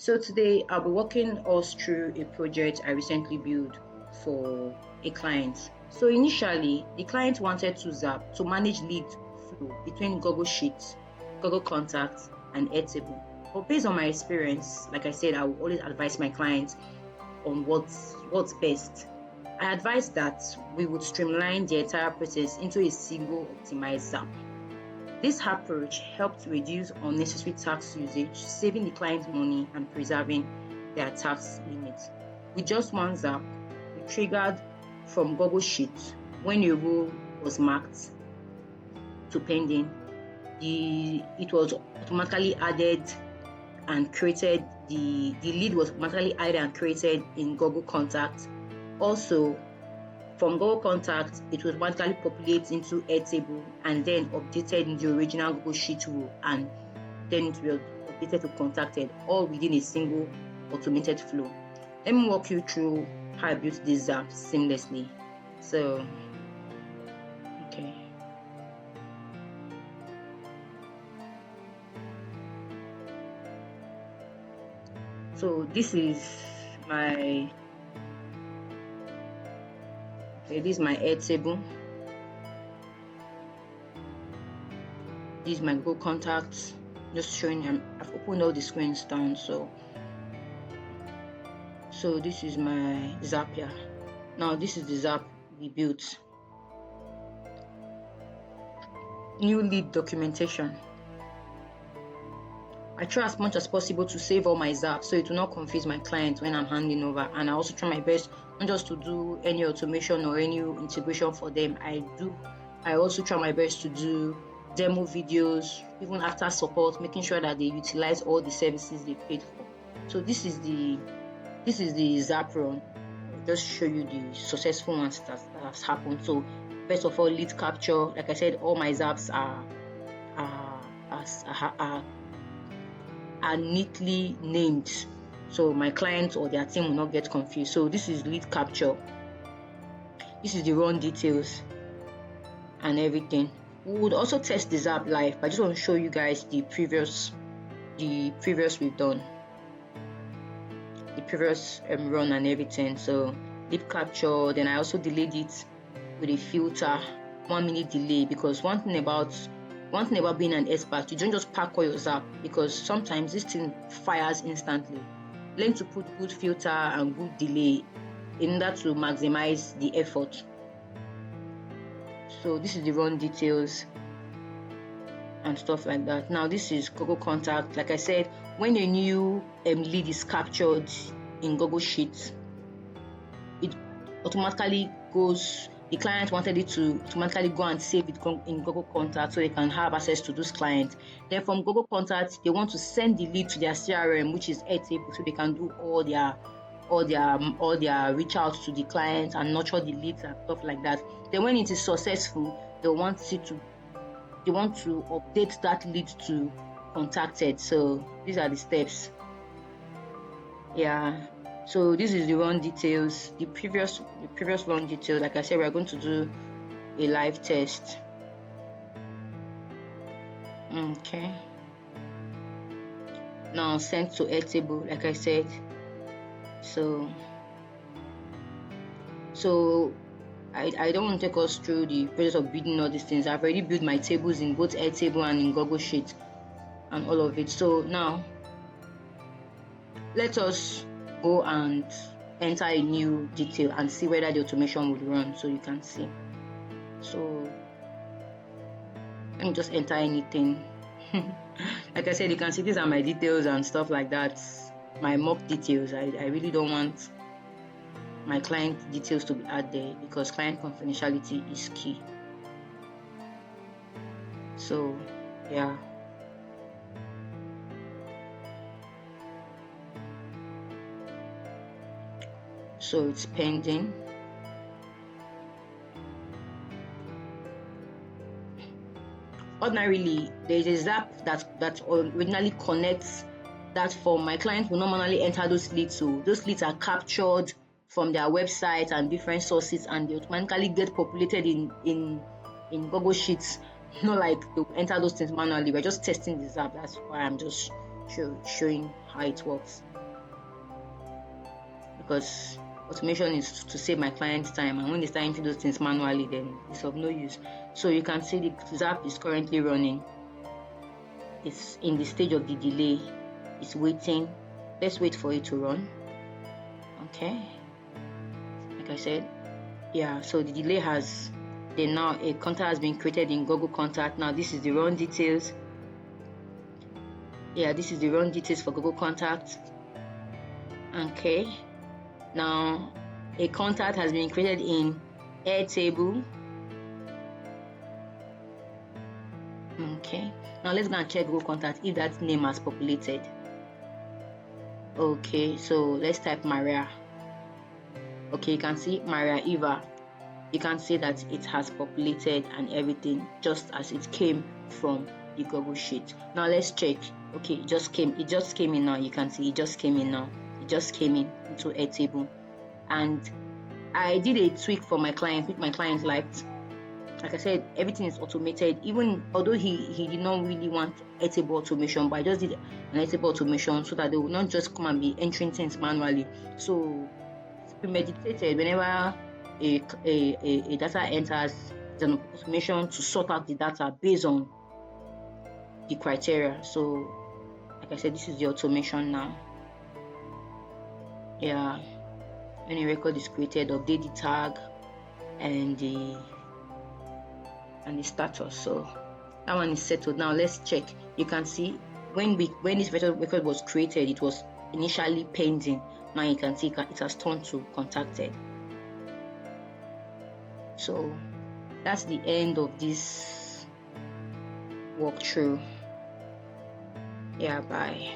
So today I'll be walking us through a project I recently built for a client. So initially, the client wanted to Zap to manage lead flow between Google Sheets, Google Contacts, and Airtable. But based on my experience, like I said, I will always advise my clients on what's best. I advise that we would streamline the entire process into a single optimized Zap. This approach helped reduce unnecessary tax usage, saving the client money and preserving their tax limits. With just one Zap, we triggered from Google Sheets when a role was marked to pending. It was automatically added and created. The lead was automatically added and created in Google Contacts. Also, from Google Contacts, it will automatically populate into Airtable and then updated in the original Google Sheet role, and then it will be updated to contacted, all within a single automated flow. Let me walk you through how I built this app seamlessly. So, okay. So this is my Airtable. This is my Google Contacts. Just showing I've opened all the screens down. So this is my Zapier. Now this is the Zap we built. New lead documentation. I try as much as possible to save all my Zaps so it will not confuse my client when I'm handing over, and I also try my best not just to do any automation or any integration for them. I also try my best to do demo videos even after support, making sure that they utilize all the services they paid for. So this is the Zap run. I'll just show you the successful ones that has happened. So first of all, lead capture. Like I said, all my Zaps are neatly named, so my clients or their team will not get confused. So this is lead capture. This is the run details and everything. We would also test this app live, but I just want to show you guys the previous we've done, the previous run and everything. So lead capture, then I also delayed it with a filter, 1 minute delay, because one thing about being an expert, you don't just pack all your Zap, because sometimes this thing fires instantly. Learn to put good filter and good delay in order to maximize the effort. So this is the run details and stuff like that. Now this is Google Contact. Like I said, when a new lead is captured in Google Sheets, it automatically goes. The client wanted it to automatically go and save it in Google Contacts so they can have access to those clients. Then from Google Contacts, they want to send the lead to their CRM, which is Airtable, so they can do all their reach out to the clients and nurture the leads and stuff like that. Then when it is successful, they want to update that lead to contacted. So these are the steps. Yeah. So this is the run details, the previous run details. Like I said, we're going to do a live test. Okay. Now send to Airtable, like I said. So I don't want to take us through the process of building all these things. I've already built my tables in both Airtable and in Google Sheets and all of it. So now let us go and enter a new detail and see whether the automation would run, so you can see. So let me just enter anything. Like I said, you can see these are my details and stuff like that, my mock details. I really don't want my client details to be added there, because client confidentiality is key. So yeah. So it's pending. Ordinarily, there is a Zap that originally connects that form. My client will normally enter those leads, so those leads are captured from their website and different sources, and they automatically get populated in Google Sheets. Not like they enter those things manually. We're just testing this app. That's why I'm just showing how it works, because automation is to save my client's time, and when they start into those things manually, then it's of no use. So you can see the Zap is currently running. It's in the stage of the delay. It's waiting. Let's wait for it to run. Okay, like I said, yeah, so the delay has, then now a contact has been created in Google Contact. Now this is the run details. Yeah, this is the run details for Google Contacts. Okay, now a contact has been created in Airtable. Okay, now let's go and check Google Contact if that name has populated. Okay, so let's type Maria. Okay, you can see Maria Eva. You can see that it has populated and everything just as it came from the Google Sheet. Now let's check. Okay, it just came in now. You can see it just came in now. It just came in into Airtable, and I did a tweak for my client, which my client liked. Like I said, everything is automated. Even although he did not really want Airtable automation, but I just did an Airtable automation so that they will not just come and be entering things manually. So it's premeditated. Whenever a data enters, it's an automation to sort out the data based on the criteria. So like I said, this is the automation now. Yeah, when a record is created, update the tag and the status. So that one is settled. Now let's check. You can see when this record was created, it was initially pending. Now you can see it has turned to contacted. So that's the end of this walkthrough. Yeah, bye.